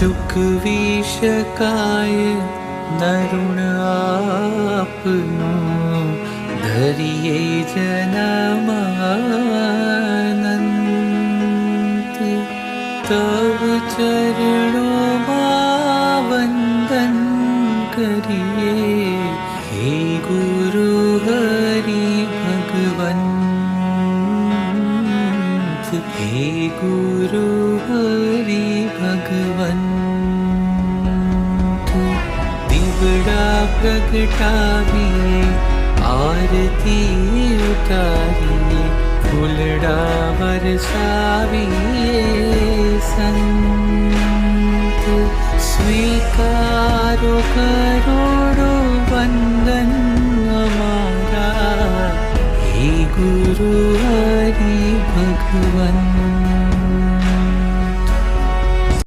ચૂકવી શકાય નરુણ આપનો ધરીએ જનમાનંદ તવ ચરણોમાં વંદન કરીએ હે ગુરુ હરિ ભગવંત હે ગુરુ હરિ ભગવંત દીવડા પ્રગટાવીએ આરતી ઉતારીએ ફૂલડા વરસાવીએ સંત સ્વીકારો કરોડો વંદન અમારા હે ગુરુ હરિ ભગવંત